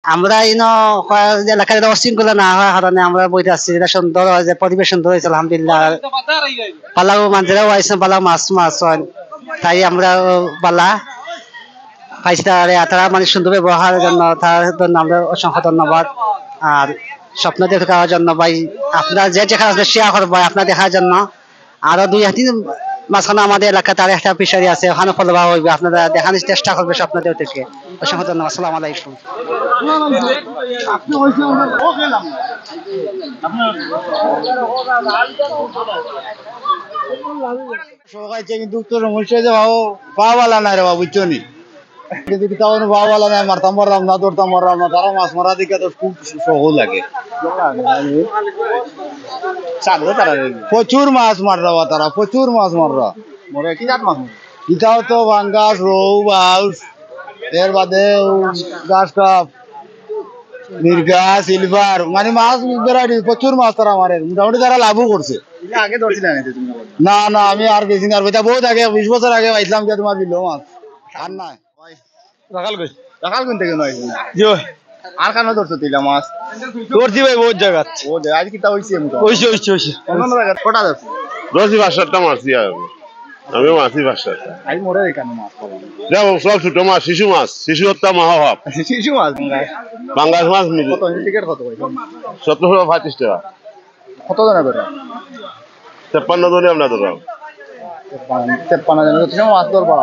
আমরা এলাকার অশৃঙ্খলা না হওয়ার কারণে আমরা বইতে আসছি, যেটা সুন্দর হয়, যে পরিবেশ সুন্দর হয়েছে আলহামদুলিল্লাহ। পালাও মানুষেরাও আইসেন, পালাও মাছ মাছ হয়, তাই আমরা পালা পাইছি। তারা মানে সুন্দর ব্যবহারের জন্য তার জন্য আমরা অসংখ্য ধন্যবাদ। আর স্বপ্ন দেখার জন্য ভাই, আপনার যে যেখানে আসলে শেয়ার করবো আপনার দেখার জন্য। আরো দুই তিন মাঝখানে আমাদের এলাকায় তার একটা ফিশারি আছে, ওখানে ফলবা হইবে, আপনারা দেখানোর চেষ্টা করবে স্বপ্নদেব থেকে। অসংখ্য ধন্যবাদ। আসসালামু আলাইকুম। কিন্তু সমস্যা যে বাবু পাওয়ালা নাই রে বাবু, বুঝছো নি? যদি তাহলে পাওয়ালা নাই, মারতাম পারলাম না, ধরতাম পারলাম না, তারা মাছ মারা দিকে তো খুব সহজ লাগে। প্রচুর মাছ মাররা তারা, প্রচুর মাছ মাররা। ইটাও তো বাঙ্গাস, রৌ, বাউস, এর বাদে গাছ কাপ, মির্গা, সিলভার, মানে মাছ ভ্যারাইটি প্রচুর মাছ তারা মারে। মোটামুটি তারা লাভও করছে। আগে ধরছিলেন না না, আমি আর বেশি না, এটা বহুত আগে, 20 বছর আগে পাইছিলাম যে তোমার বিল মাছ। আর নাই রাখাল কোন থেকে নয় আর কেন ধরছো তিলা মাছ? ধরছি ভাই বহুত জায়গা। ও আজ কিটা হইছে অন্য জায়গা কটা ধরছো? দশই বাসারটা মারছি আর আমিও মাছি বাসার আজ মরে কেন মাছ পাবো? যাবো সব ছোট মাছ, শিশু হত্যা মহাভাব। শিশু মাছ বাংলাদেশ মাছ মিলি কত টিকিট কত পয়সা? 1725 টাকা। কত জনের বেটা? 53 জনে আমরা ধরলাম। 53 জনের মাছ ধরবা।